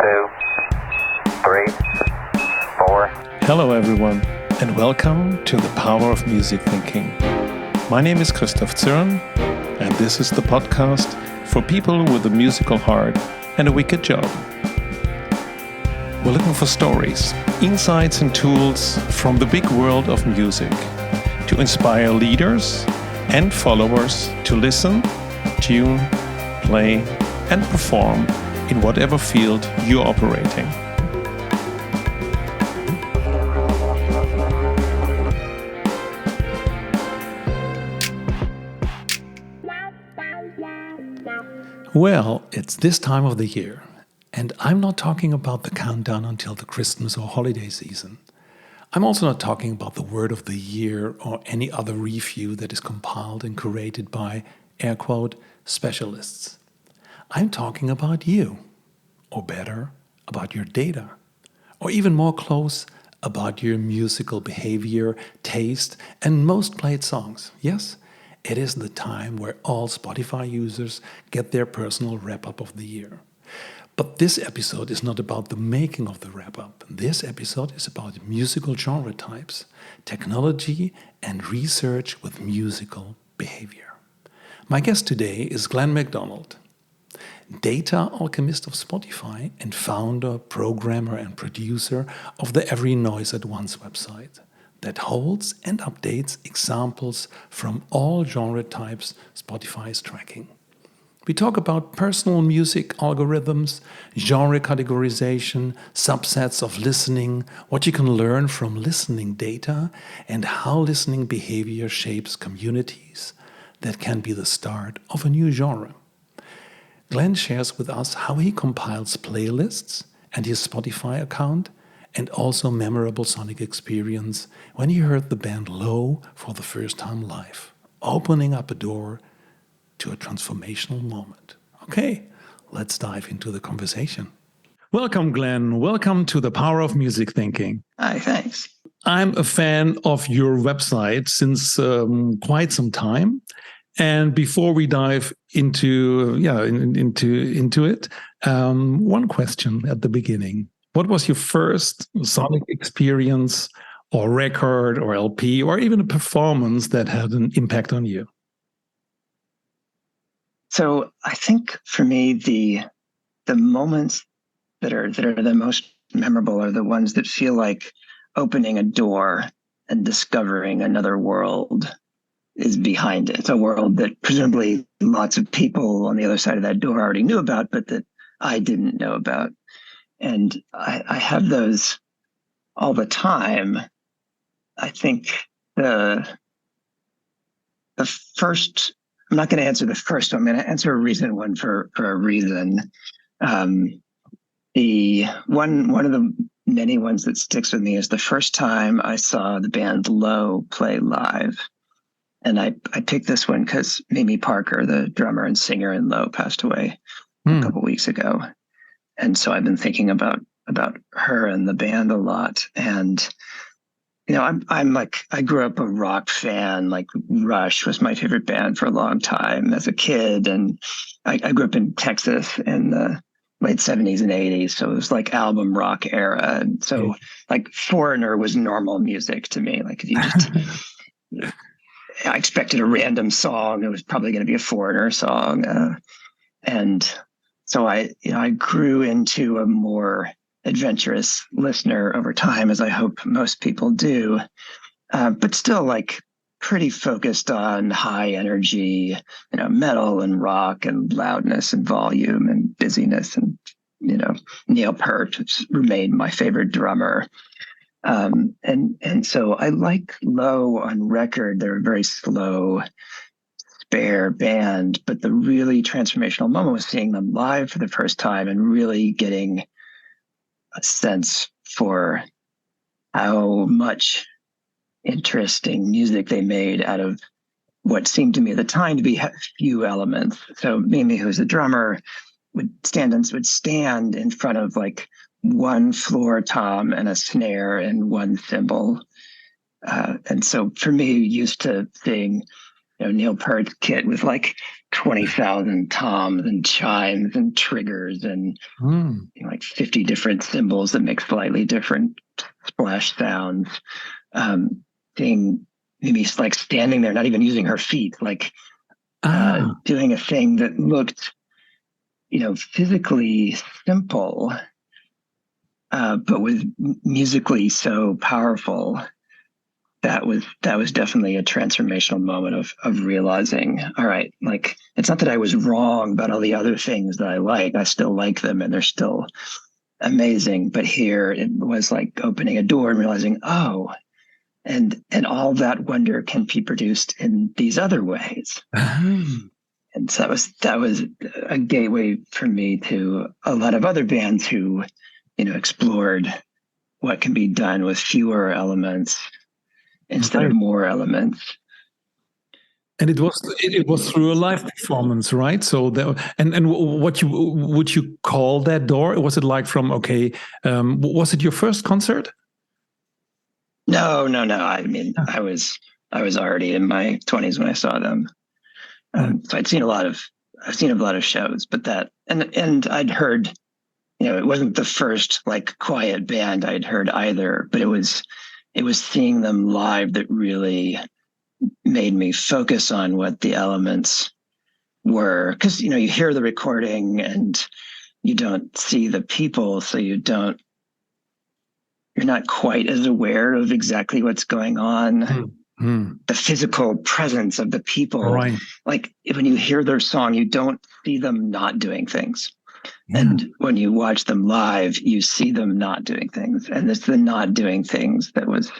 2, 3, 4. Hello everyone, and welcome to the Power of Music Thinking. My name is Christoph Zürn, and this is the podcast for people with a musical heart and a wicked job. We're looking for stories, insights and tools from the big world of music to inspire leaders and followers to listen, tune, play, and perform in whatever field you're operating. Well, it's this time of the year, and I'm not talking about the countdown until the Christmas or holiday season. I'm also not talking about the word of the year or any other review that is compiled and curated by, air quote, specialists. I'm talking about you, or better, about your data, or even more close, about your musical behavior, taste, and most played songs. Yes, it is the time where all Spotify users get their personal wrap-up of the year. But this episode is not about the making of the wrap-up. This episode is about musical genre types, technology, and research with musical behavior. My guest today is McDonald, data alchemist of Spotify and founder, programmer, and producer of the Every Noise at Once website that holds and updates examples from all genre types Spotify is tracking. We talk about personal music algorithms, genre categorization, subsets of listening, what you can learn from listening data, and how listening behavior shapes communities that can be the start of a new genre. Glenn shares with us how he compiles playlists and his Spotify account, and also memorable sonic experience when he heard the band Low for the first time live, opening up a door to a transformational moment. Okay, let's dive into the conversation. Welcome, Glenn. Welcome to the Power of Music Thinking. Hi, thanks. I'm a fan of your website since quite some time. And before we dive into it, one question at the beginning. What was your first sonic experience or record or LP or even a performance that had an impact on you? So I think for me, the moments that are the most memorable are the ones that feel like opening a door and discovering another world is behind it. It's a world that presumably lots of people on the other side of that door already knew about, but that I didn't know about. And I have those all the time. I think the first, I'm not going to answer the first one. I'm going to answer a recent one for a reason. The one of the many ones that sticks with me is the first time I saw the band Low play live. And I picked this one because Mimi Parker, the drummer and singer in Low, passed away a couple weeks ago. And so I've been thinking about her and the band a lot. And, you know, I'm like, I grew up a rock fan, like Rush was my favorite band for a long time as a kid. And I grew up in Texas in the late 70s and 80s. So it was like album rock era. And so like Foreigner was normal music to me. Like if you just, I expected a random song. It was probably going to be a Foreigner song. And so I grew into a more adventurous listener over time, as I hope most people do, but still like pretty focused on high energy, metal and rock and loudness and volume and busyness. And, Neil Peart, which remained my favorite drummer. And so I like Low on record. They're a very slow, spare band, but the really transformational moment was seeing them live for the first time and really getting a sense for how much interesting music they made out of what seemed to me at the time to be few elements. So Mimi, who's a drummer, would stand in front of like one floor tom and a snare and one cymbal. And so for me, used to seeing Neil Peart's kit with like 20,000 toms and chimes and triggers and like 50 different cymbals that make slightly different splash sounds. Seeing Mimi like standing there, not even using her feet, like doing a thing that looked, physically simple, but was musically so powerful. That was definitely a transformational moment of realizing, all right, like it's not that I was wrong about all the other things that I like. I still like them and they're still amazing. But here it was like opening a door and realizing, oh, and all that wonder can be produced in these other ways. And so that was a gateway for me to a lot of other bands who, explored what can be done with fewer elements instead of more elements. And it was through a live performance, right? So and what would you call that door? Was it like from was it your first concert? No. I mean, I was already in my 20s when I saw them. So I've seen a lot of shows, but that and I'd heard, it wasn't the first like quiet band I'd heard either, but it was seeing them live that really made me focus on what the elements were. Because, you hear the recording and you don't see the people, so you're not quite as aware of exactly what's going on. The physical presence of the people. Right. Like when you hear their song, you don't see them not doing things. Yeah. And when you watch them live, you see them not doing things. And it's the not doing things that was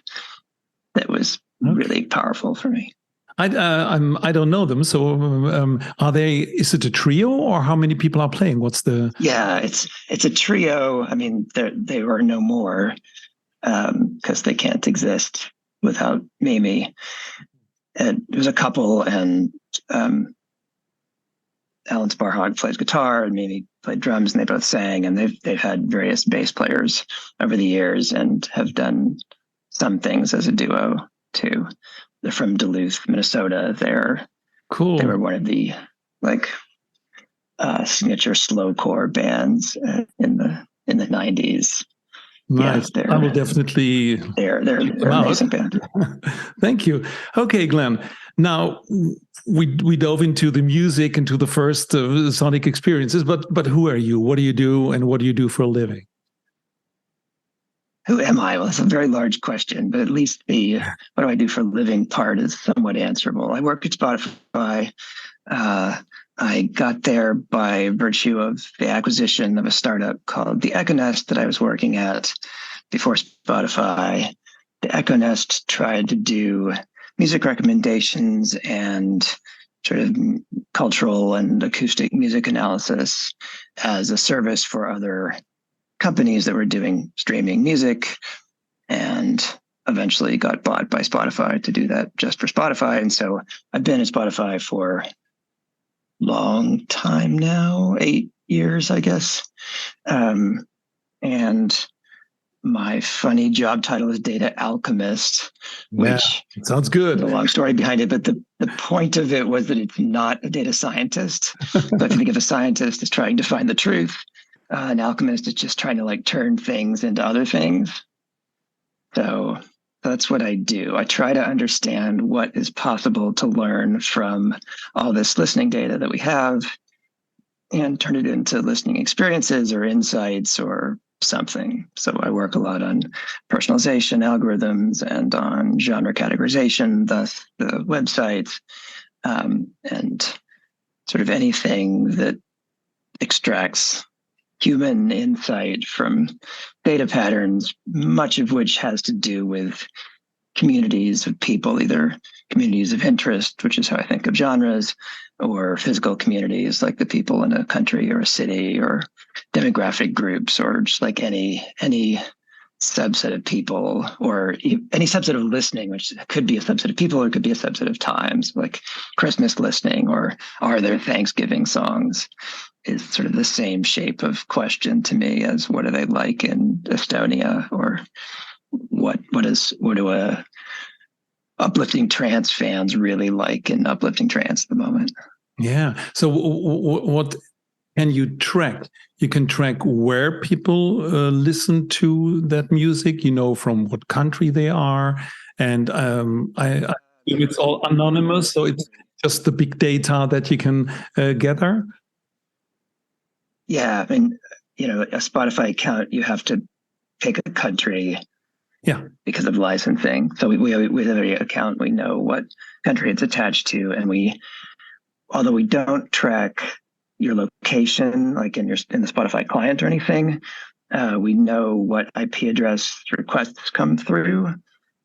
really powerful for me. I don't know them. So are they? Is it a trio, or how many people are playing? What's the? Yeah, it's a trio. I mean, they were no more because they can't exist without Mimi. And it was a couple, and Alan Sparhog plays guitar, and Mimi played drums, and they both sang. And they've had various bass players over the years, and have done some things as a duo too. They're from Duluth, Minnesota. They're cool. They were one of the signature slowcore bands in the 90s. Nice. Yeah, I will definitely. They're an amazing band. Thank you. Okay, Glenn. Now we dove into the music, into the first sonic experiences. But who are you? What do you do? And what do you do for a living? Who am I? Well, it's a very large question, but at least the what do I do for a living part is somewhat answerable. I work at Spotify. I got there by virtue of the acquisition of a startup called the Econest that I was working at before Spotify. The Econest tried to do music recommendations and sort of cultural and acoustic music analysis as a service for other companies that were doing streaming music, and eventually got bought by Spotify to do that just for Spotify. And so I've been at Spotify for long time now, 8 years, I guess. And my funny job title is data alchemist, which sounds good. There's a long story behind it, but the point of it was that it's not a data scientist. So if you think of a scientist as trying to find the truth, an alchemist is just trying to turn things into other things. So that's what I do. I try to understand what is possible to learn from all this listening data that we have and turn it into listening experiences or insights or something. So I work a lot on personalization algorithms and on genre categorization, thus the websites, and sort of anything that extracts human insight from data patterns, much of which has to do with communities of people, either communities of interest, which is how I think of genres, or physical communities like the people in a country or a city, or demographic groups, or just like any subset of people, or any subset of listening, which could be a subset of people or it could be a subset of times, like Christmas listening, or are there Thanksgiving songs, is sort of the same shape of question to me as what do they like in Estonia, or what do uplifting trance fans really like in uplifting trance at the moment. Yeah. So what can you track? You can track where people listen to that music, from what country they are. And I assume it's all anonymous. So it's just the big data that you can gather. Yeah, I mean, a Spotify account, you have to pick a country. Yeah. Because of licensing. So with every account, we know what country it's attached to, and although we don't track your location, like in the Spotify client or anything, we know what IP address requests come through,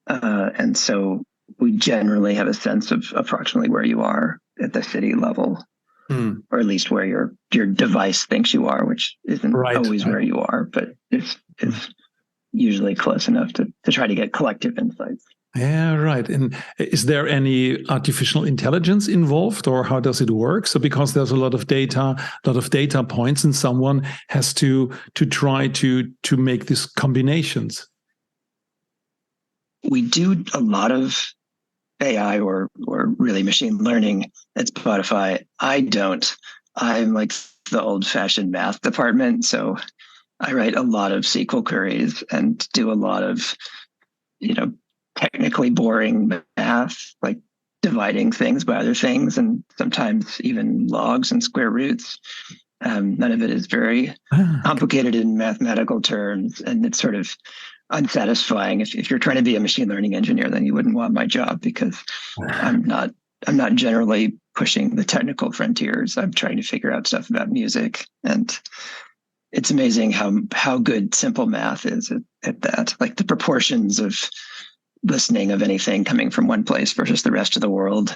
and so we generally have a sense of approximately where you are at the city level, or at least where your device thinks you are, which isn't always where you are, but it's usually close enough to try to get collective insights. Yeah, right. And is there any artificial intelligence involved, or how does it work? So because there's a lot of data points, and someone has to try to make these combinations. We do a lot of AI or really machine learning at Spotify. I don't. I'm like the old-fashioned math department, so I write a lot of SQL queries and do a lot of, technically boring math, like dividing things by other things, and sometimes even logs and square roots. None of it is very complicated in mathematical terms, and it's sort of unsatisfying. If you're trying to be a machine learning engineer, then you wouldn't want my job, because I'm not generally pushing the technical frontiers. I'm trying to figure out stuff about music, and it's amazing how good simple math is at that. Like the proportions of listening of anything coming from one place versus the rest of the world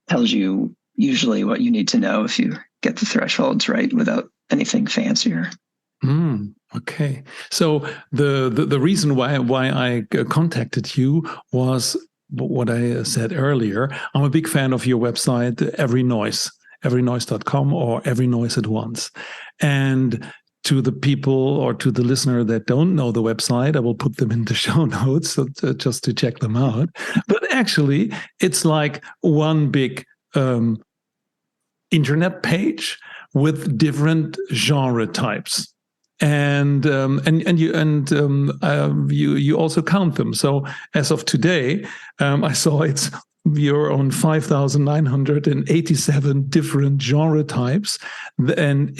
tells you usually what you need to know if you get the thresholds right without anything fancier. Okay. So the reason why I contacted you was what I said earlier. I'm a big fan of your website, everynoise.com, or Every Noise at Once. And to the people or to the listener that don't know the website, I will put them in the show notes just to check them out. But actually, it's like one big internet page with different genre types. And you also count them. So as of today, I saw you're on 5,987 different genre types, and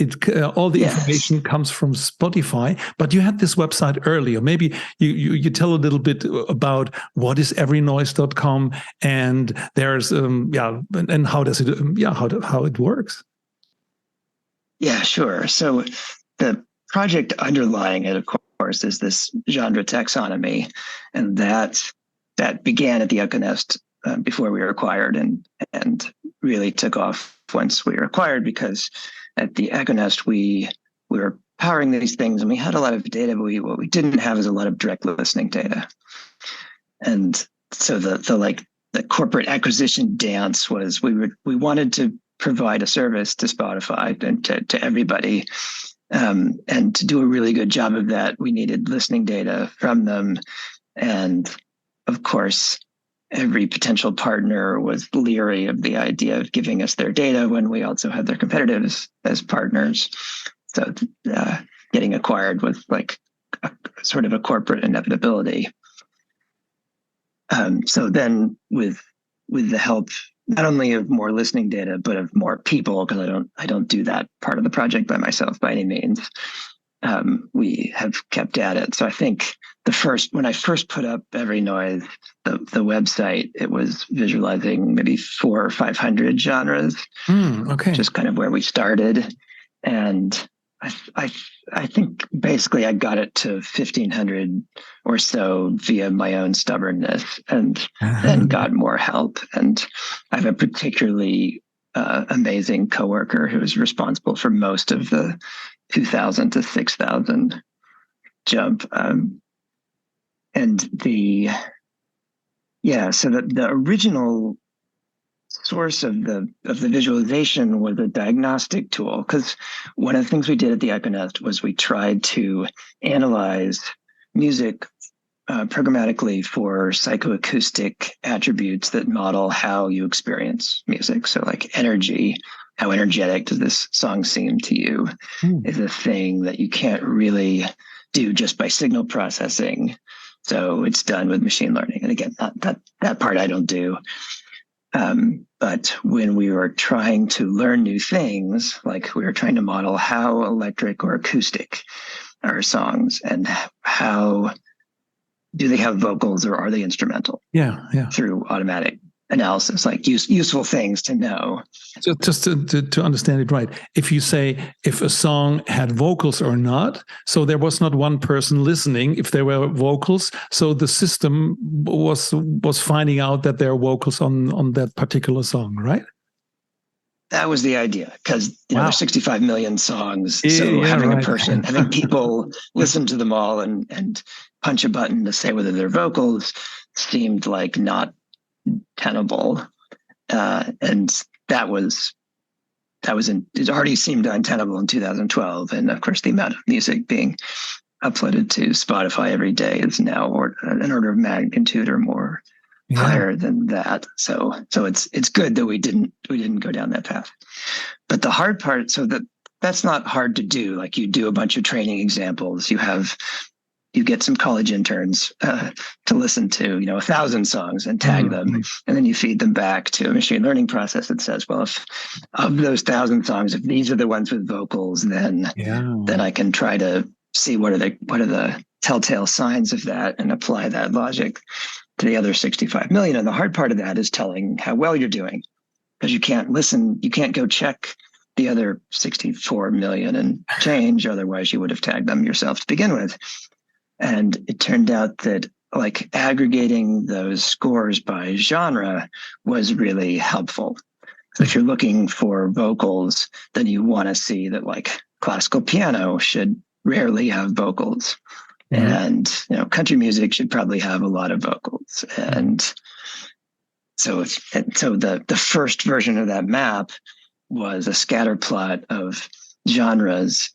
all the information comes from Spotify. But you had this website earlier. Maybe you tell a little bit about what is everynoise.com, and there's and how does it how it works. Yeah, sure. So the project underlying it, of course, is this genre taxonomy, and that began at the Echo Nest before we were acquired, and really took off once we were acquired, because at the Echo Nest we were powering these things, and we had a lot of data, but what we didn't have is a lot of direct listening data. And so the corporate acquisition dance was we wanted to provide a service to Spotify and to everybody. And to do a really good job of that, we needed listening data from them. And of course, every potential partner was leery of the idea of giving us their data when we also had their competitors as partners. So getting acquired was like sort of a corporate inevitability. So then with the help not only of more listening data, but of more people, because I don't do that part of the project by myself by any means. We have kept at it. So I think when I first put up Every Noise, the website, it was visualizing maybe 400 or 500 genres. Okay. Just kind of where we started. And I think basically I got it to 1,500 or so via my own stubbornness, and then got more help. And I have a particularly amazing coworker who is responsible for most of the 2,000 to 6,000 jump. And so the original source of the visualization was a diagnostic tool, because one of the things we did at the Echo Nest was we tried to analyze music programmatically for psychoacoustic attributes that model how you experience music. So like energy, how energetic does this song seem to you, is a thing that you can't really do just by signal processing. So it's done with machine learning. And again, that part I don't do. But when we were trying to learn new things, like we were trying to model how electric or acoustic are songs, and how do they have vocals or are they instrumental? Yeah. Through automatic analysis, like useful things to know. So just to understand it right, if you say if a song had vocals or not, so there was not one person listening if there were vocals, so the system was finding out that there are vocals on that particular song, right? That was the idea, because there's 65 million songs. Yeah, so having right. a person, having people listen to them all and punch a button to say whether they're vocals seemed like not tenable. And it already seemed untenable in 2012. And of course, the amount of music being uploaded to Spotify every day is now an order of magnitude or more higher than that. So it's good that we didn't go down that path. But the hard part, that's not hard to do. Like, you do a bunch of training examples. You get some college interns to listen to 1,000 songs and tag them, and then you feed them back to a machine learning process that says, well, if of those 1,000 songs, if these are the ones with vocals, then I can try to see what are the telltale signs of that and apply that logic to the other 65 million. And the hard part of that is telling how well you're doing, because you can't go check the other 64 million and change, otherwise you would have tagged them yourself to begin with. And it turned out that like aggregating those scores by genre was really helpful. So if you're looking for vocals, then you want to see that like classical piano should rarely have vocals. And country music should probably have a lot of vocals. And so the first version of that map was a scatter plot of genres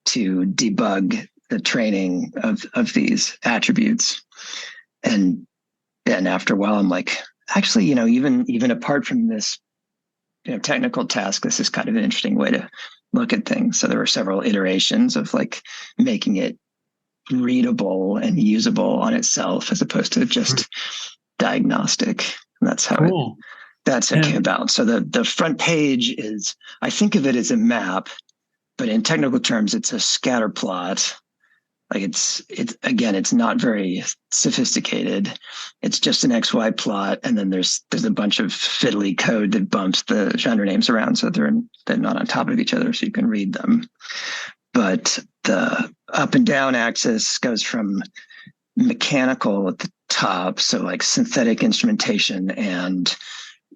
to debug the training of these attributes. And then after a while, I'm like, actually, even apart from this technical task, this is kind of an interesting way to look at things. So there were several iterations of like making it readable and usable on itself, as opposed to just diagnostic. And that's how it came about. So the front page is, I think of it as a map, but in technical terms, it's a scatter plot. Like it's not very sophisticated. It's just an XY plot, and then there's a bunch of fiddly code that bumps the genre names around so they're not on top of each other, so you can read them. But the up and down axis goes from mechanical at the top, so like synthetic instrumentation and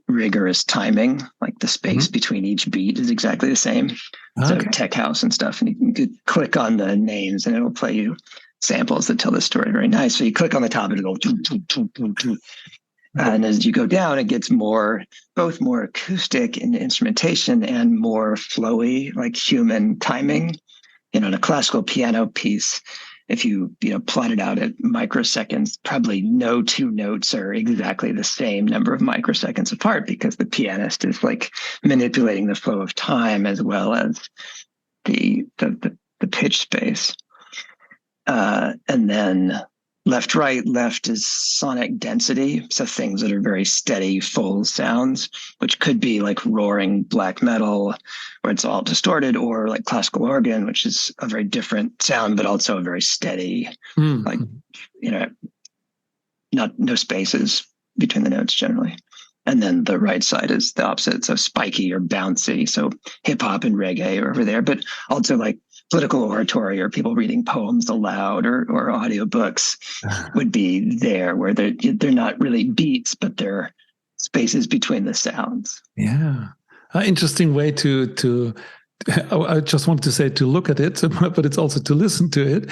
rigorous timing, like the space between each beat is exactly the same. So tech house and stuff, and you could click on the names and it'll play you samples that tell the story very nice. So you click on the top and it'll go, and as you go down, it gets both more acoustic in instrumentation and more flowy, like human timing. In a classical piano piece, if you plot it out at microseconds, probably no two notes are exactly the same number of microseconds apart, because the pianist is like manipulating the flow of time as well as the pitch space. And then left, right, left is sonic density. So things that are very steady, full sounds, which could be like roaring black metal, where it's all distorted, or like classical organ, which is a very different sound, but also a very steady, like, no spaces between the notes generally. And then the right side is the opposite. So spiky or bouncy. So hip hop and reggae are over there, but also like political oratory or people reading poems aloud or audiobooks would be there, where they're not really beats, but they're spaces between the sounds. Yeah. Interesting way to I just want to say to look at it, but it's also to listen to it.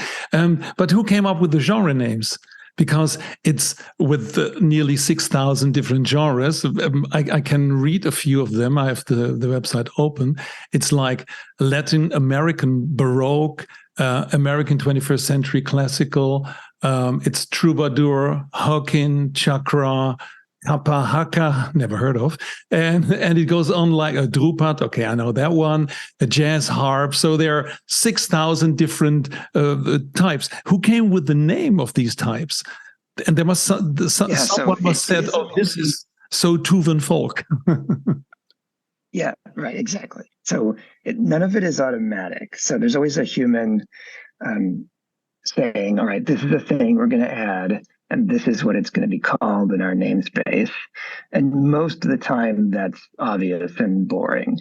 But who came up with the genre names? Because it's with nearly 6,000 different genres. I can read a few of them. I have the website open. It's like Latin American Baroque, American 21st century classical. It's troubadour, Hokin, chakra. Kapahaka, never heard of. And it goes on like a drupat, okay, I know that one, a jazz harp. So there are 6,000 different types. Who came with the name of these types? And there must someone must said, "Oh, this is so Tuvan folk." Yeah, right, exactly. So none of it is automatic. So there's always a human saying, "All right, this is the thing we're going to add, and this is what it's going to be called in our namespace." And most of the time, that's obvious and boring.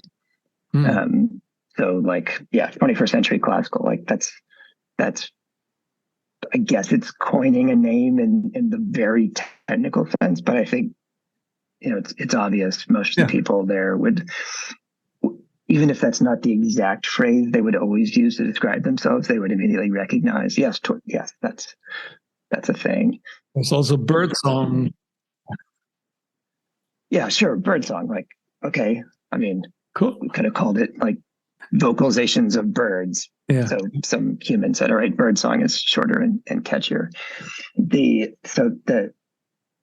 So, like, 21st century classical, like that's. I guess it's coining a name in the very technical sense, but I think it's obvious. Most of the people there would, even if that's not the exact phrase they would always use to describe themselves, they would immediately recognize, yes, that's a thing. There's also birdsong. Yeah, sure, birdsong. Like, okay, I mean, cool. We could have called it like vocalizations of birds. Yeah. So some human said, all right, birdsong is shorter and catchier. The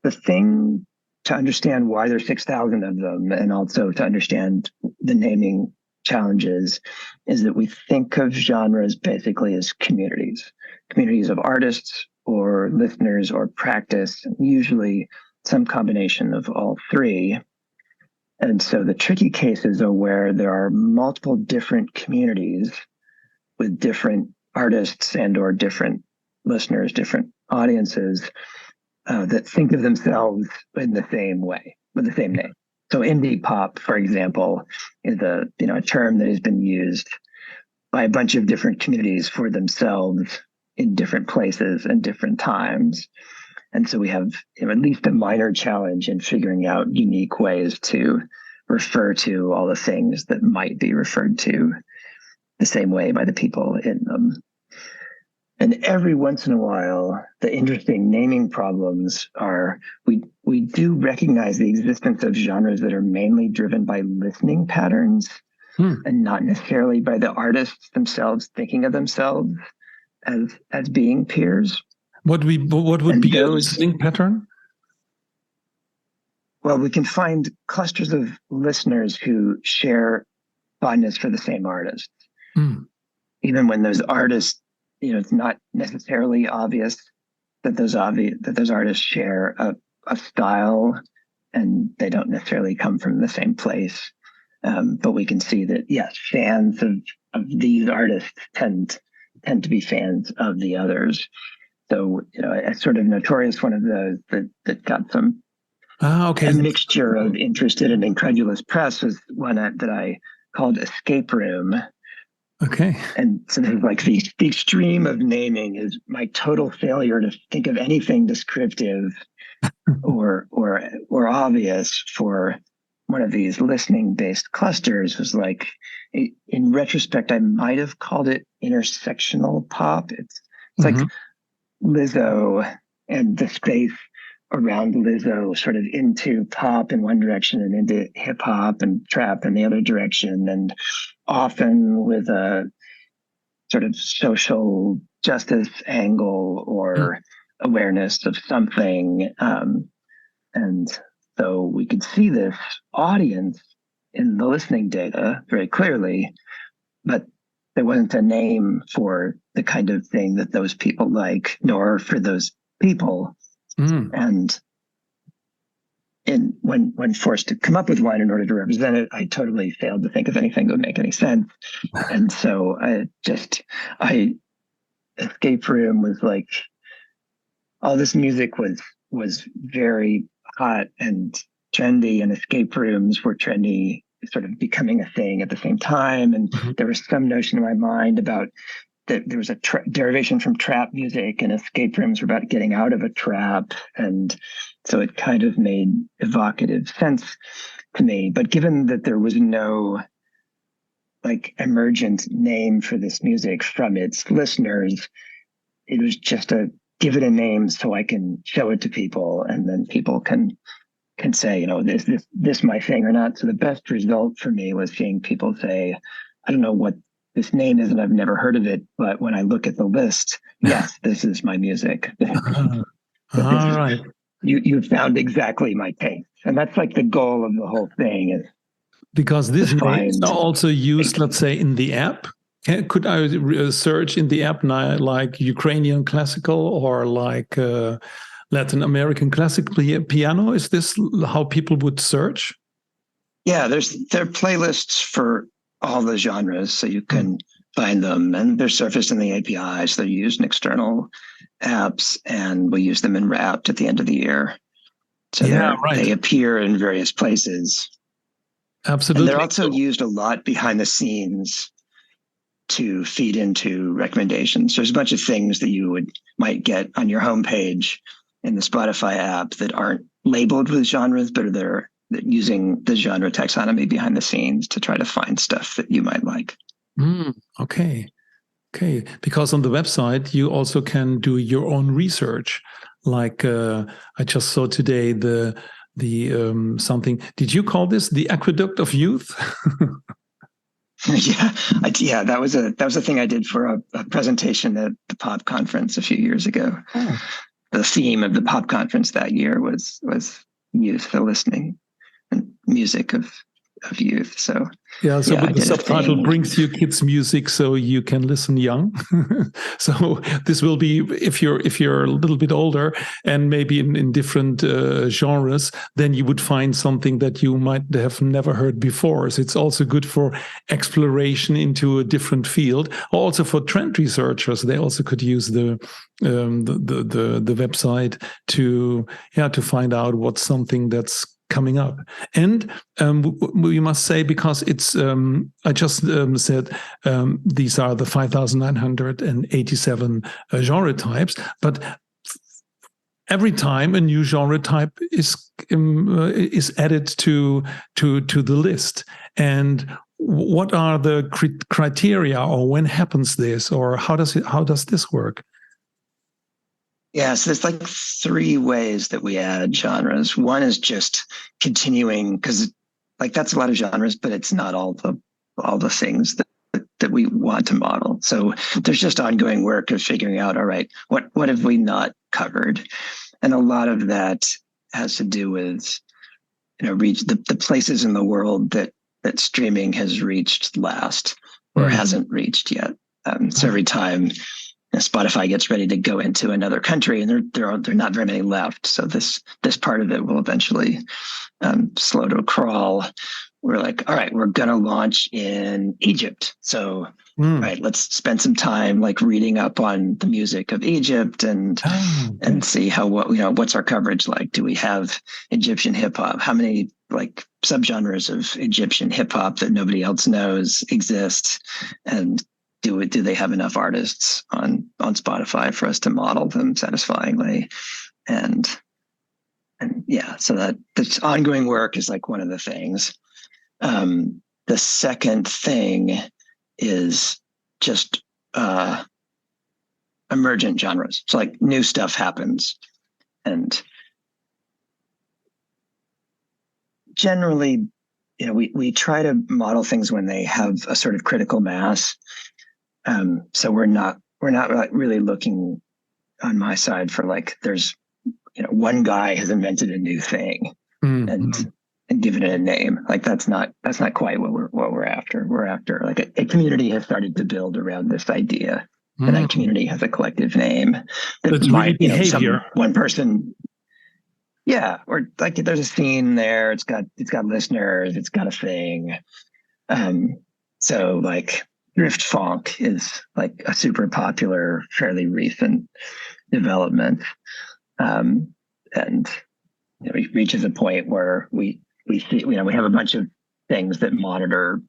thing to understand why there's 6,000 of them, and also to understand the naming challenges, is that we think of genres basically as communities of artists or listeners or practice, usually some combination of all three. And so the tricky cases are where there are multiple different communities with different artists and or different listeners, different audiences that think of themselves in the same way, with the same name. So indie pop, for example, is a term that has been used by a bunch of different communities for themselves in different places and different times. And so we have at least a minor challenge in figuring out unique ways to refer to all the things that might be referred to the same way by the people in them. And every once in a while, the interesting naming problems are we do recognize the existence of genres that are mainly driven by listening patterns and not necessarily by the artists themselves thinking of themselves as being peers. What would be a listening pattern? Well, we can find clusters of listeners who share fondness for the same artist. Even when those artists, it's not necessarily obvious that those artists share a style, and they don't necessarily come from the same place. But we can see that, yes, fans of these artists tend to be fans of the others. So, a sort of notorious one of those that got some a mixture of interested and incredulous press was one that I called Escape Room. Okay. And so this is like the extreme of naming is my total failure to think of anything descriptive or obvious for one of these listening-based clusters. Was like, in retrospect, I might have called it intersectional pop. It's like Lizzo and the space around Lizzo sort of into pop in one direction and into hip hop and trap in the other direction, and often with a sort of social justice angle or awareness of something. And so we could see this audience in the listening data very clearly, but there wasn't a name for the kind of thing that those people like, nor for those people. And when forced to come up with one in order to represent it, I totally failed to think of anything that would make any sense. And so Escape Room was like, all this music was very hot and trendy, and escape rooms were trendy, sort of becoming a thing at the same time. And there was some notion in my mind about that there was a derivation from trap music, and escape rooms were about getting out of a trap. And so it kind of made evocative sense to me. But given that there was no like emergent name for this music from its listeners, it was just give it a name so I can show it to people, and then people can say, is this my thing or not? So the best result for me was seeing people say, I don't know what this name is and I've never heard of it, but when I look at the list, yes, this is my music. All right. you found exactly my taste, and that's like the goal of the whole thing is Because to these names find. are also used, let's say, in the app. Could I search in the app now, like Ukrainian classical or like Latin American classical piano? Is this how people would search? Yeah, there are playlists for all the genres, so you can find them, and they're surfaced in the APIs. They're used in external apps, and we use them in Wrapped at the end of the year. So Yeah, they right. appear in various places, and they're Absolutely. also used a lot behind the scenes to feed into recommendations. There's a bunch of things that you might get on your homepage in the Spotify app that aren't labeled with genres, but they're using the genre taxonomy behind the scenes to try to find stuff that you might like. Okay. Okay. Because on the website, you also can do your own research. Like I just saw today the something. Did you call this the aqueduct of youth? Yeah, that was a thing I did for a presentation at the Pop Conference a few years ago. Oh. The theme of the Pop Conference that year was youth, the listening and music of youth. So Yeah, so yeah, I with the did a subtitle thing. brings you kids music so you can listen young. So this will be if you're a little bit older and maybe in different genres, then you would find something that you might have never heard before. So it's also good for exploration into a different field. Also for trend researchers, they also could use the website to find out what's something that's coming up. And we must say, because it's, I just said these are the 5,987 genre types, but every time a new genre type is added to the list. And what are the criteria, or when happens this, or how does this work? Yeah, so there's like three ways that we add genres. One is just continuing, because like that's a lot of genres, but it's not all the things that we want to model. So there's just ongoing work of figuring out, all right, what have we not covered? And a lot of that has to do with, reach the places in the world that streaming has reached last or hasn't reached yet. So every time Spotify gets ready to go into another country, and there are not very many left. So this part of it will eventually slow to a crawl. We're like, all right, we're gonna launch in Egypt. So, all right, let's spend some time like reading up on the music of Egypt and see what's our coverage like. Do we have Egyptian hip hop? How many like subgenres of Egyptian hip hop that nobody else knows exist? And do they have enough artists on Spotify for us to model them satisfyingly? And yeah, so that this ongoing work is like one of the things. The second thing is just emergent genres. So like new stuff happens, and generally, we try to model things when they have a sort of critical mass. So we're not really looking on my side for like there's one guy has invented a new thing and given it a name. Like that's not quite what we're after. We're after like a community has started to build around this idea, and that community has a collective name that might behavior. One person. Yeah, or like there's a scene there. It's got listeners. It's got a thing. So like Drift Funk is like a super popular, fairly recent development, and it reaches a point where we see we have a bunch of things that monitor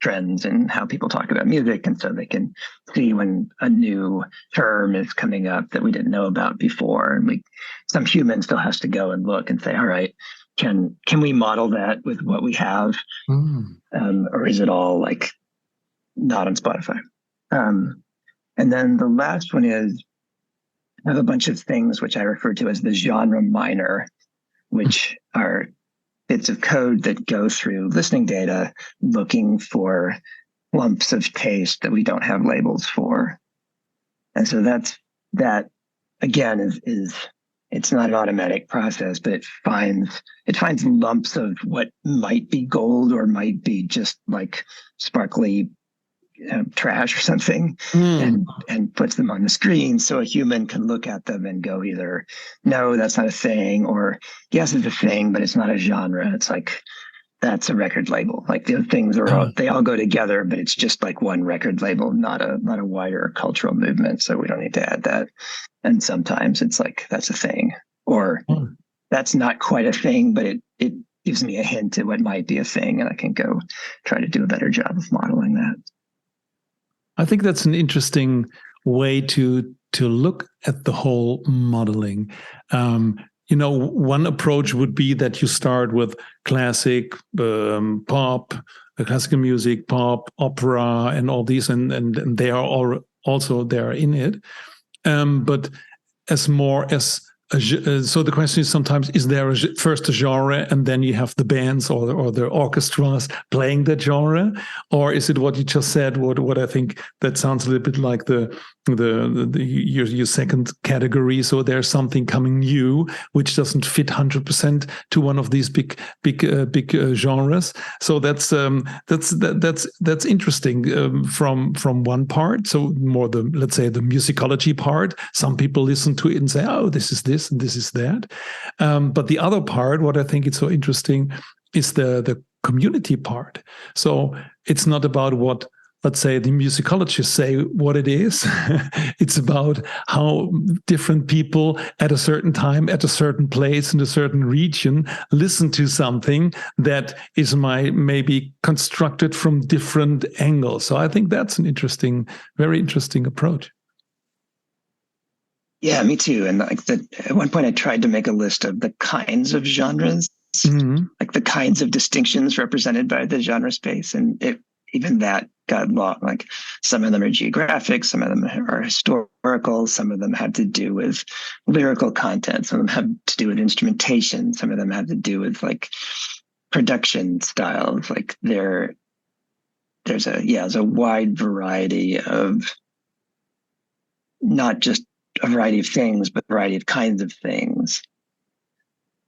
trends and how people talk about music, and so they can see when a new term is coming up that we didn't know about before, and some human still has to go and look and say, all right, can we model that with what we have, or is it all like not on Spotify? And then the last one is I have a bunch of things which I refer to as the genre miner, which are bits of code that go through listening data looking for lumps of taste that we don't have labels for. And so that again is it's not an automatic process, but it finds lumps of what might be gold or might be just like sparkly trash or something, and puts them on the screen so a human can look at them and go either, no, that's not a thing, or yes, it's a thing, but it's not a genre. It's like, that's a record label. Like the things they all go together, but it's just like one record label, not a wider cultural movement. So we don't need to add that. And sometimes it's like, that's a thing, or that's not quite a thing, but it gives me a hint at what might be a thing, and I can go try to do a better job of modeling that. I think that's an interesting way to look at the whole modeling. One approach would be that you start with classic pop, classical music, pop, opera, and all these, and they are all also there in it. But as more as so the question is sometimes, is there first a genre and then you have the bands or the orchestras playing that genre, or is it what you just said? What I think that sounds a little bit like your second category. So there's something coming new which doesn't fit 100% to one of these big genres. So that's interesting from one part. So more let's say the musicology part. Some people listen to it and say, oh, this is this and this is that. But the other part, what I think is so interesting, is the community part. So it's not about what, let's say, the musicologists say what it is. It's about how different people at a certain time, at a certain place, in a certain region, listen to something that is maybe constructed from different angles. So I think that's an very interesting approach. Yeah, me too. And like at one point I tried to make a list of the kinds of genres, like the kinds of distinctions represented by the genre space. And even that got long. Like some of them are geographic, some of them are historical, some of them have to do with lyrical content, some of them have to do with instrumentation, some of them have to do with like production styles. Like there's a wide variety of, not just a variety of things, but a variety of kinds of things,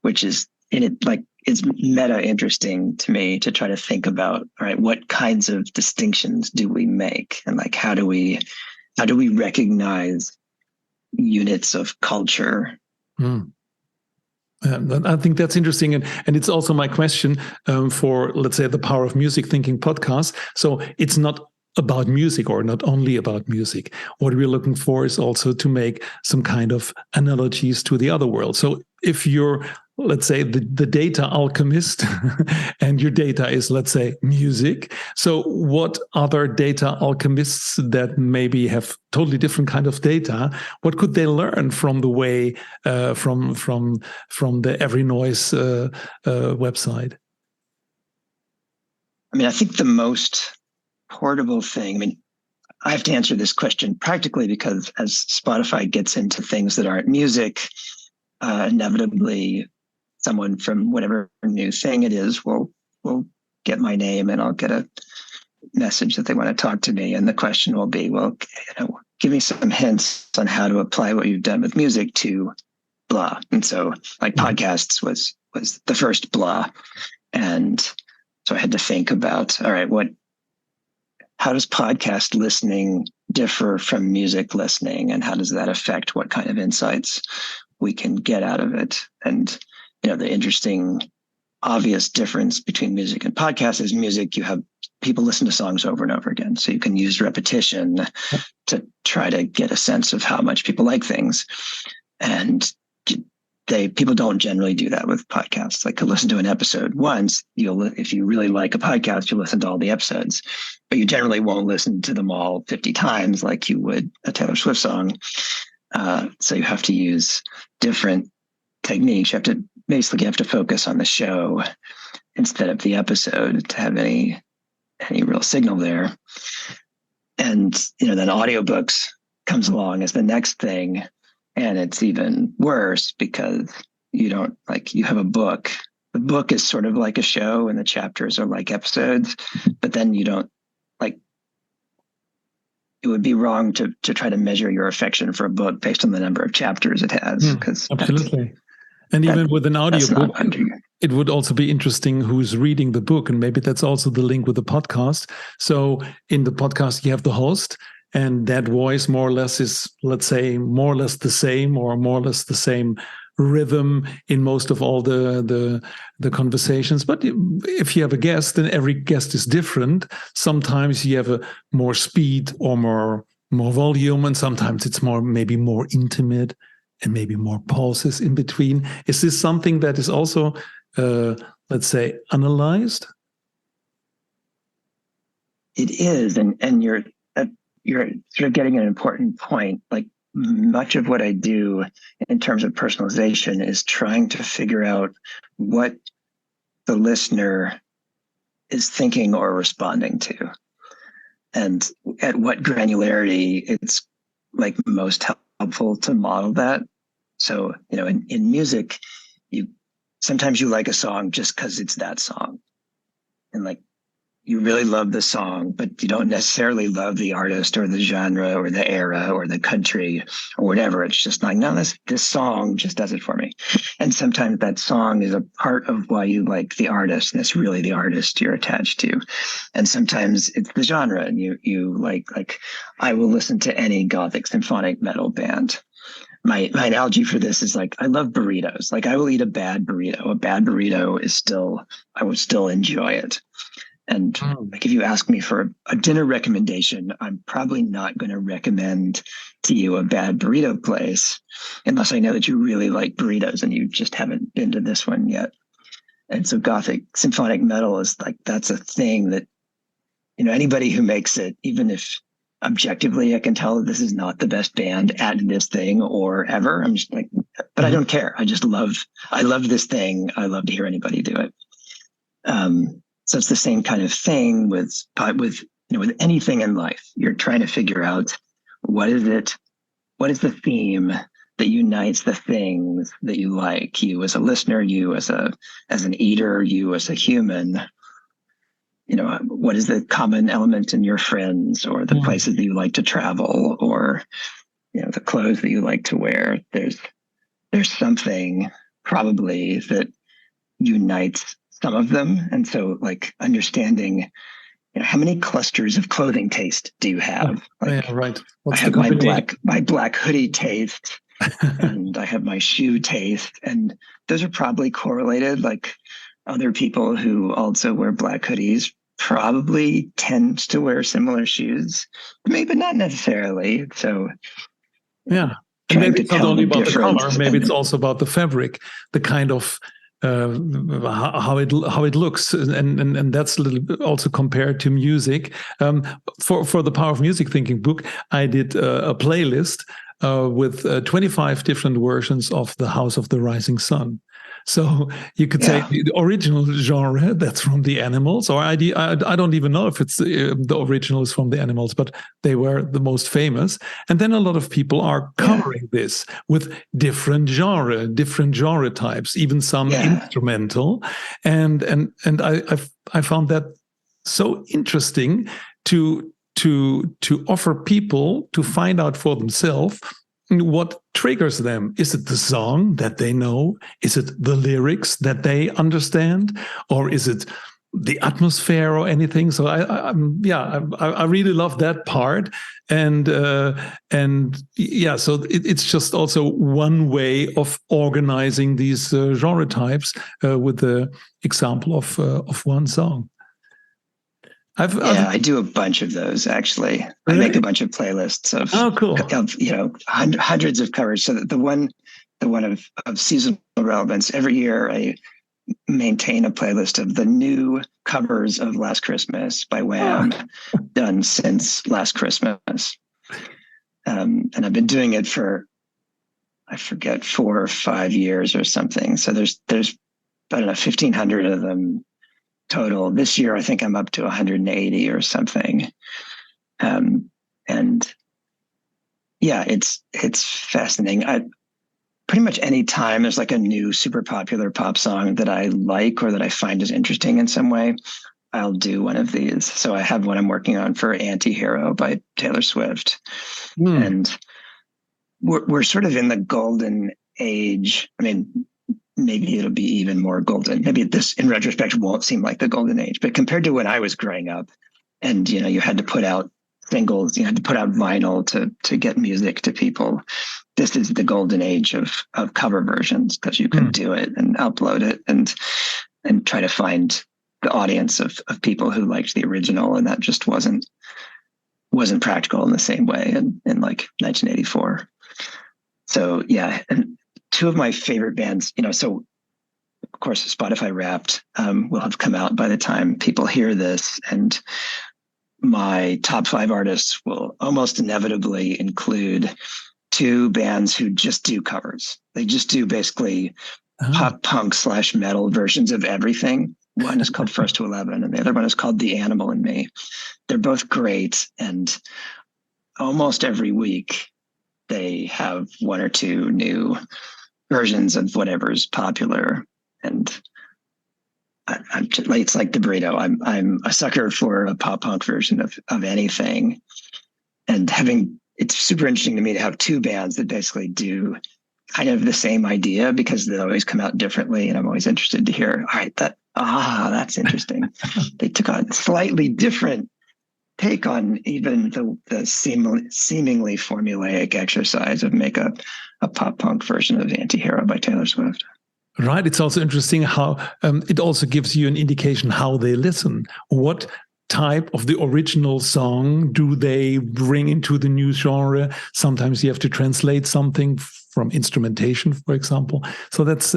which is in it, like, it's meta interesting to me to try to think about, all right, what kinds of distinctions do we make? And like, how do we recognize units of culture? I think that's interesting. And it's also my question for, let's say, the Power of Music Thinking podcast. So it's not about music, or not only about music. What we're looking for is also to make some kind of analogies to the other world. So if you're, let's say, the data alchemist and your data is, let's say, music, so what other data alchemists that maybe have totally different kind of data, what could they learn from the way from the Every Noise website? I mean, I think the most portable thing, I mean, I have to answer this question practically because as Spotify gets into things that aren't music, inevitably someone from whatever new thing it is will get my name, and I'll get a message that they want to talk to me. And the question will be, well, give me some hints on how to apply what you've done with music to blah. And so like podcasts was the first blah. And so I had to think about, all right, how does podcast listening differ from music listening? And how does that affect what kind of insights we can get out of it? And, the interesting, obvious difference between music and podcast is music, you have people listen to songs over and over again. So you can use repetition to try to get a sense of how much people like things. And people don't generally do that with podcasts. Like, to listen to an episode once, if you really like a podcast, you'll listen to all the episodes, but you generally won't listen to them all 50 times like you would a Taylor Swift song. So you have to use different techniques. You have to focus on the show instead of the episode to have any real signal there. And, then audiobooks comes along as the next thing. And it's even worse because you have a book. The book is sort of like a show and the chapters are like episodes, but then you don't it would be wrong to try to measure your affection for a book based on the number of chapters it has, because Absolutely. And even with an that's audiobook, not under. it would also be interesting who's reading the book. And maybe that's also the link with the podcast. So in the podcast, you have the host, and that voice more or less is, let's say, more or less the same, or more or less the same rhythm in most of all the conversations. But if you have a guest, then every guest is different. Sometimes you have a more speed or more volume, and sometimes it's maybe more intimate, and maybe more pauses in between. Is this something that is also, let's say, analyzed? It is, and you're sort of getting an important point. Like, much of what I do in terms of personalization is trying to figure out what the listener is thinking or responding to, and at what granularity it's like most helpful to model that. So, in music, sometimes you like a song just because it's that song, and like, you really love the song, but you don't necessarily love the artist or the genre or the era or the country or whatever. It's just like, no, this song just does it for me. And sometimes that song is a part of why you like the artist, and it's really the artist you're attached to. And sometimes it's the genre, and you like I will listen to any Gothic symphonic metal band. My analogy for this is like, I love burritos. Like, I will eat a bad burrito. A bad burrito I would still enjoy it. And like, if you ask me for a dinner recommendation, I'm probably not going to recommend to you a bad burrito place unless I know that you really like burritos and you just haven't been to this one yet. And so Gothic symphonic metal is like, that's a thing that, anybody who makes it, even if objectively I can tell that this is not the best band at this thing or ever, I'm just like, but I don't care. I love this thing. I love to hear anybody do it. So it's the same kind of thing with anything in life. You're trying to figure out what is the theme that unites the things that you like, you as a listener, you as an eater, you as a human. What is the common element in your friends, or the places that you like to travel, or the clothes that you like to wear. There's something probably that unites some of them. And so, like, understanding, how many clusters of clothing taste do you have? Yeah, right. What's I have the my black hoodie taste, and I have my shoe taste, and those are probably correlated. Like, other people who also wear black hoodies probably tend to wear similar shoes, maybe, but not necessarily. So, yeah. And maybe it's not only about the color, maybe it's also about the fabric, the kind of how it looks, and that's a little bit also compared to music. For the Power of Music Thinking book, I did a playlist with 25 different versions of The House of the Rising Sun. So you could say the original genre, that's from the Animals, or I don't even know if it's the original is from the Animals, but they were the most famous. And then a lot of people are covering this with different genre types, even some instrumental. And I found that so interesting to offer people to find out for themselves what triggers them. Is it the song that they know? Is it the lyrics that they understand? Or is it the atmosphere or anything? So I really love that part. And so it's just also one way of organizing these genre types with the example of one song. I do a bunch of those, actually. Really? I make a bunch of playlists of hundreds of covers. So that the one of seasonal relevance, every year I maintain a playlist of the new covers of Last Christmas by Wham, done since Last Christmas. And I've been doing it for, I forget, 4 or 5 years or something. So there's I don't know, 1,500 of them total. This year, I think I'm up to 180 or something. And yeah, it's fascinating. Pretty much any time there's like a new super popular pop song that I like or that I find is interesting in some way, I'll do one of these. So I have one I'm working on for Anti-Hero by Taylor Swift. And we're sort of in the golden age. I mean, maybe it'll be even more golden. Maybe this, in retrospect, won't seem like the golden age, but compared to when I was growing up, and you had to put out singles, you had to put out vinyl to get music to people. This is the golden age of cover versions, because you can do it and upload it and try to find the audience of people who liked the original, and that just wasn't practical in the same way in like 1984. So yeah, and two of my favorite bands, so of course Spotify Wrapped will have come out by the time people hear this, and my top 5 artists will almost inevitably include two bands who just do covers. They just do basically pop punk / metal versions of everything. One is called First to 11, and the other one is called The Animal in Me. They're both great, and almost every week they have one or two new versions of whatever's popular. And it's like the burrito. I'm a sucker for a pop punk version of anything. And it's super interesting to me to have two bands that basically do kind of the same idea, because they always come out differently. And I'm always interested to hear, all right, that's interesting. They took a slightly different take on even the seemingly formulaic exercise of make a pop punk version of Anti-Hero by Taylor Swift. Right. It's also interesting how it also gives you an indication how they listen. What type of the original song do they bring into the new genre? Sometimes you have to translate something from instrumentation, for example. So that's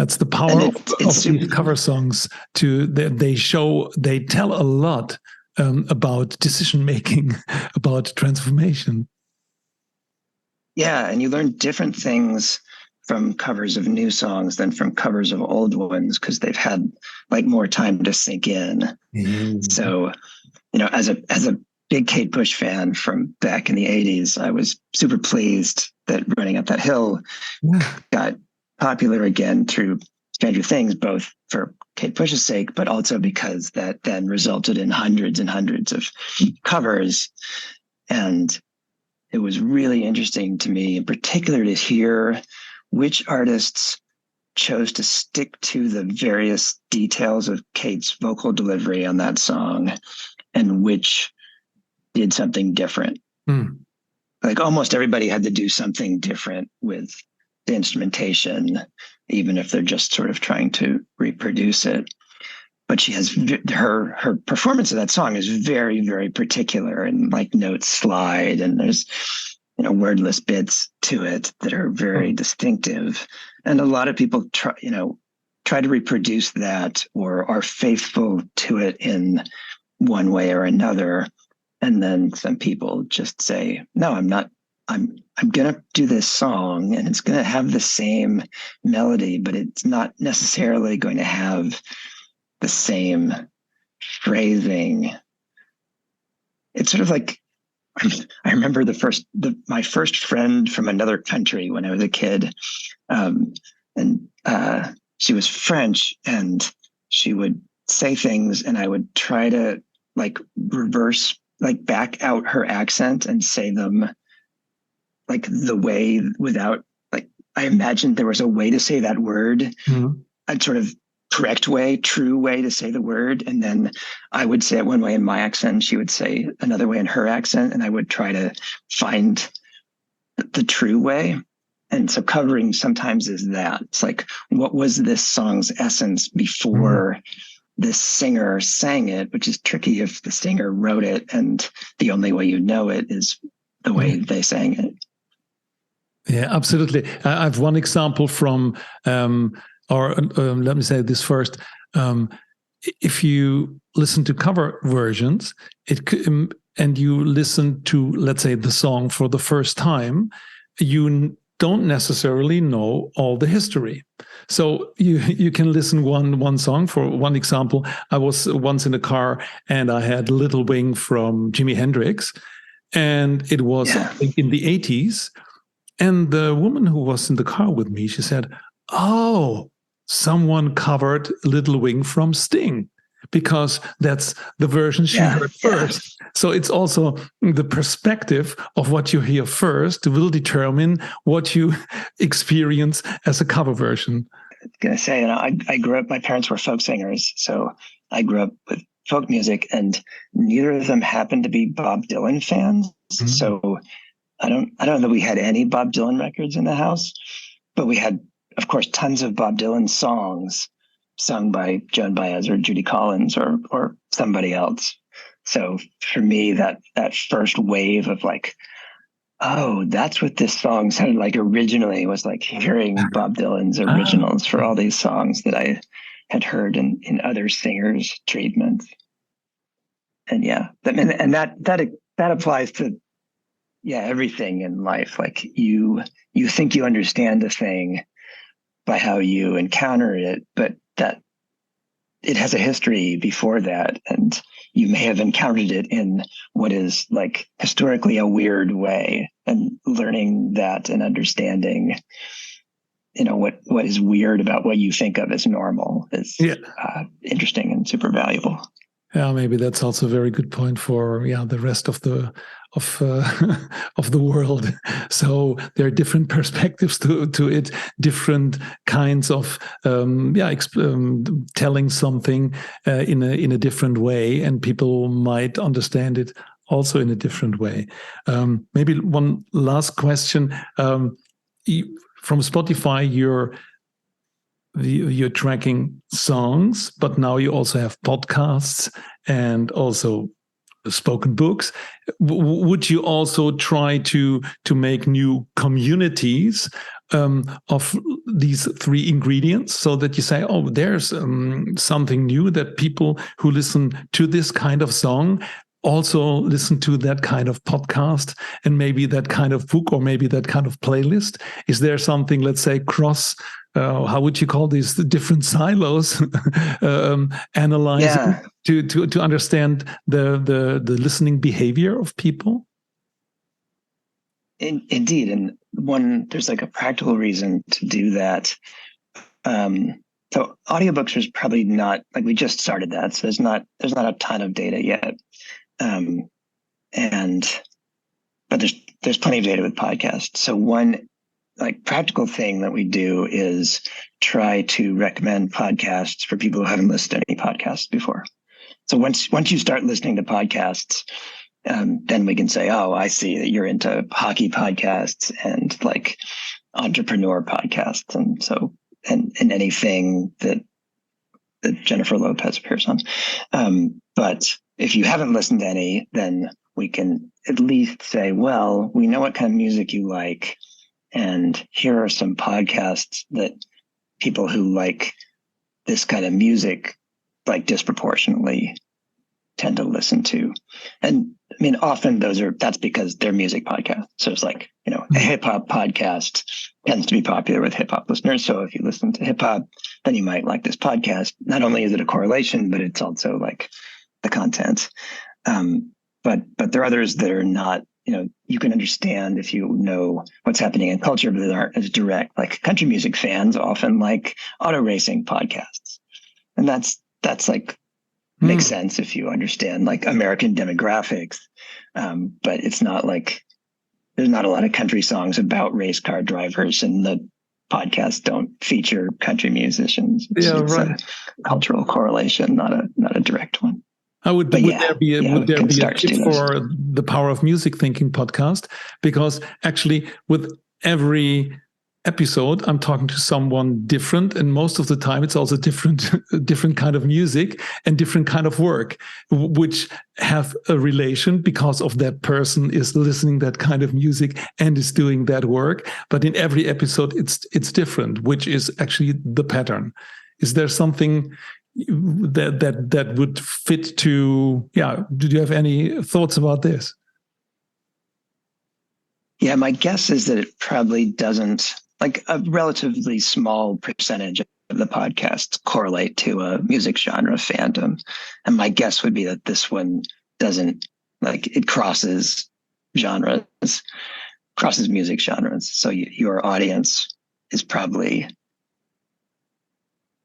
That's the power of these cover songs. They tell a lot about decision making, about transformation. Yeah, and you learn different things from covers of new songs than from covers of old ones, because they've had like more time to sink in. So, as a big Kate Bush fan from back in the 80s, I was super pleased that Running Up That Hill got popular again through Stranger Things, both for Kate Bush's sake, but also because that then resulted in hundreds and hundreds of covers. And it was really interesting to me in particular to hear which artists chose to stick to the various details of Kate's vocal delivery on that song, and which did something different. Like almost everybody had to do something different with the instrumentation, even if they're just sort of trying to reproduce it. But she has her performance of that song is very, very particular, and like notes slide, and there's wordless bits to it that are very distinctive. And a lot of people try to reproduce that or are faithful to it in one way or another. And then some people just say, no, I'm not. I'm going to do this song and it's going to have the same melody, but it's not necessarily going to have the same phrasing. It's sort of like, I remember my first friend from another country when I was a kid, and she was French, and she would say things, and I would try to like reverse, like back out her accent and say them like the way without, like, I imagined there was a way to say that word, a sort of correct way, true way to say the word. And then I would say it one way in my accent, and she would say another way in her accent. And I would try to find the true way. And so covering sometimes is that. It's like, what was this song's essence before this singer sang it, which is tricky if the singer wrote it and the only way you know it is the way they sang it. Yeah, absolutely. I have one example from, let me say this first. If you listen to cover versions, and you listen to, let's say, the song for the first time, you don't necessarily know all the history. So you can listen one song. For one example, I was once in a car and I had Little Wing from Jimi Hendrix, and it was in the 80s. And the woman who was in the car with me, she said, "Oh, someone covered Little Wing from Sting, because that's the version she heard first. So it's also the perspective of what you hear first will determine what you experience as a cover version. I'm going to say, I grew up, my parents were folk singers, so I grew up with folk music, and neither of them happened to be Bob Dylan fans. Mm-hmm. So I don't know that we had any Bob Dylan records in the house, but we had, of course, tons of Bob Dylan songs sung by Joan Baez or Judy Collins or somebody else. So for me, that first wave of like, oh, that's what this song sounded like originally, was like hearing Bob Dylan's originals for all these songs that I had heard in other singers' treatments. And that applies to everything in life. Like you think you understand a thing by how you encounter it, but that it has a history before that, and you may have encountered it in what is like historically a weird way, and learning that and understanding, what is weird about what you think of as normal is interesting and super valuable. Yeah, maybe that's also a very good point for the rest of the of the world. So there are different perspectives to it, different kinds of telling something in a different way, and people might understand it also in a different way. Maybe one last question. From Spotify, you're tracking songs, but now you also have podcasts and also spoken books. Would you also try to make new communities of these three ingredients, so that you say, oh, there's something new that people who listen to this kind of song also listen to that kind of podcast, and maybe that kind of book, or maybe that kind of playlist? Is there something, let's say, cross, how would you call these, the different silos, analyzing to understand the listening behavior of people? Indeed. And there's like a practical reason to do that. So audiobooks is probably not, like, we just started that, so there's not a ton of data yet. But there's plenty of data with podcasts. So one like practical thing that we do is try to recommend podcasts for people who haven't listened to any podcasts before. So once you start listening to podcasts, then we can say, oh, I see that you're into hockey podcasts and like entrepreneur podcasts, and anything that Jennifer Lopez appears on. But if you haven't listened to any, then we can at least say, well, we know what kind of music you like, and here are some podcasts that people who like this kind of music like disproportionately tend to listen to. And I mean, often that's because they're music podcasts. So it's like, a hip hop podcast tends to be popular with hip hop listeners. So if you listen to hip hop, then you might like this podcast. Not only is it a correlation, but it's also like the content. But there are others that are not, you can understand if you know what's happening in culture, but they aren't as direct. Like country music fans often like auto racing podcasts. And that's like, makes sense if you understand like American demographics. But it's not like, there's not a lot of country songs about race car drivers, and the podcasts don't feature country musicians. It's a cultural correlation, not a direct one. Would there be a tip for the Power of Music Thinking podcast? Because actually, with every episode, I'm talking to someone different, and most of the time, it's also different kind of music and different kind of work, which have a relation because of that person is listening that kind of music and is doing that work. But in every episode, it's different, which is actually the pattern. Is there something that would fit to, do you have any thoughts about this? Yeah, my guess is that it probably doesn't, like a relatively small percentage of the podcasts correlate to a music genre fandom. And my guess would be that this one doesn't, like, it crosses music genres. So your audience is probably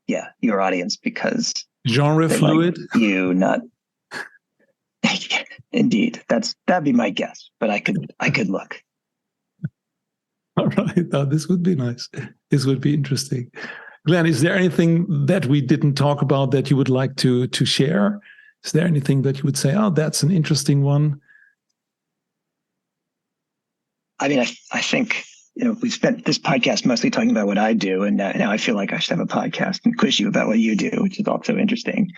your audience, because Genre they fluid? like you, not. Indeed, that'd be my guess, but I could look. All right. Now, this would be nice. This would be interesting. Glenn, is there anything that we didn't talk about that you would like to share? Is there anything that you would say, oh, that's an interesting one? I mean, I think, we spent this podcast mostly talking about what I do, and now I feel like I should have a podcast and quiz you about what you do, which is also interesting.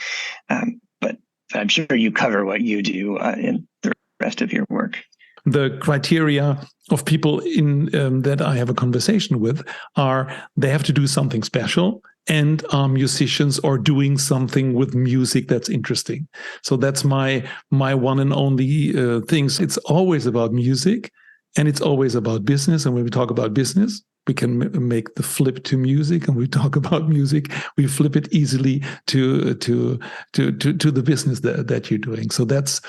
But I'm sure you cover what you do in the rest of your work. The criteria of people that I have a conversation with are they have to do something special and are musicians or doing something with music that's interesting. So that's my one and only things. It's always about music and it's always about business. And when we talk about business, we can make the flip to music, and we talk about music, we flip it easily to the business that you're doing. So that's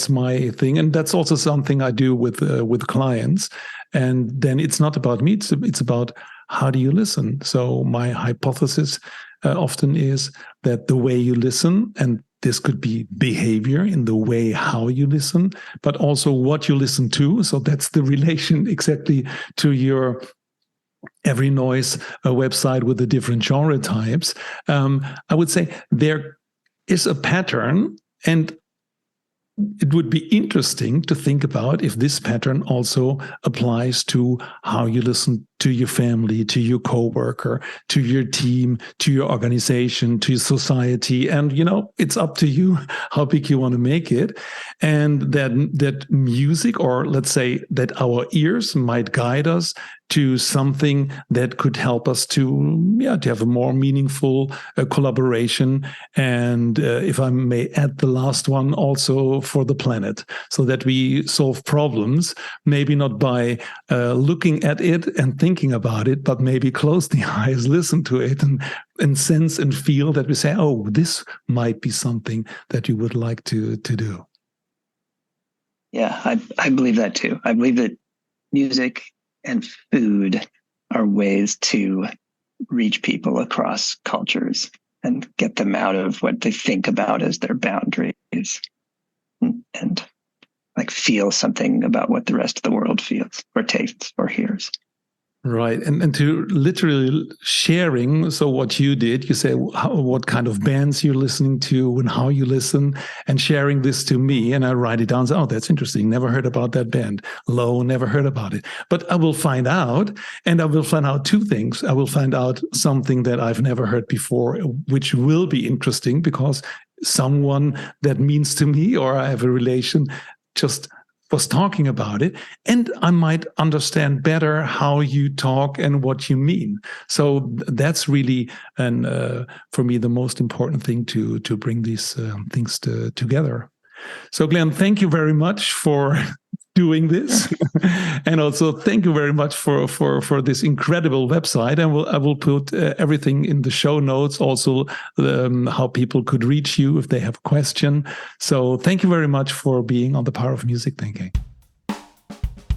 my thing, and that's also something I do with clients. And then it's not about me; it's about how do you listen. So my hypothesis often is that the way you listen, and this could be behavior in the way how you listen, but also what you listen to. So that's the relation exactly to your Every Noise website with the different genre types. I would say there is a pattern, and it would be interesting to think about if this pattern also applies to how you listen to your family, to your coworker, to your team, to your organization, to your society. And, it's up to you how big you want to make it. And that music, or let's say that our ears might guide us to something that could help us to have a more meaningful collaboration. And if I may add the last one, also for the planet, so that we solve problems, maybe not by looking at it and thinking about it, but maybe close the eyes, listen to it, and sense and feel that we say, oh, this might be something that you would like to do. Yeah, I believe that too. I believe that music and food are ways to reach people across cultures and get them out of what they think about as their boundaries and like feel something about what the rest of the world feels or tastes or hears. Right. And to literally sharing. So what you did, you say what kind of bands you're listening to and how you listen, and sharing this to me. And I write it down. Say, oh, that's interesting. Never heard about that band. Low, never heard about it. But I will find out, and I will find out two things. I will find out something that I've never heard before, which will be interesting because someone that means to me or I have a relation just was talking about it, and I might understand better how you talk and what you mean. So that's really, for me, the most important thing to bring these things together. So Glenn, thank you very much for doing this, and also thank you very much for this incredible website. And I will put everything in the show notes, also how people could reach you if they have a question. So thank you very much for being on The Power of Music Thinking.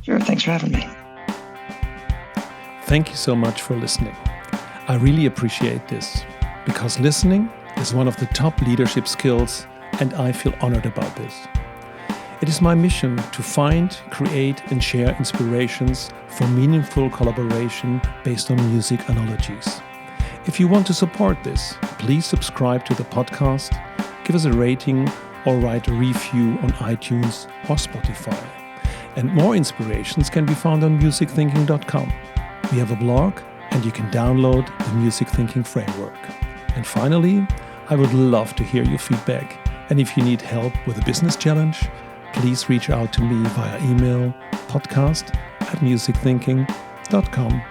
Sure, thanks for having me. Thank you so much for listening. I really appreciate this, because listening is one of the top leadership skills, and I feel honored about this. It is my mission to find, create, and share inspirations for meaningful collaboration based on music analogies. If you want to support this, please subscribe to the podcast, give us a rating, or write a review on iTunes or Spotify. And more inspirations can be found on musicthinking.com. We have a blog, and you can download the Music Thinking Framework. And finally, I would love to hear your feedback. And if you need help with a business challenge, please reach out to me via email, podcast@musicthinking.com.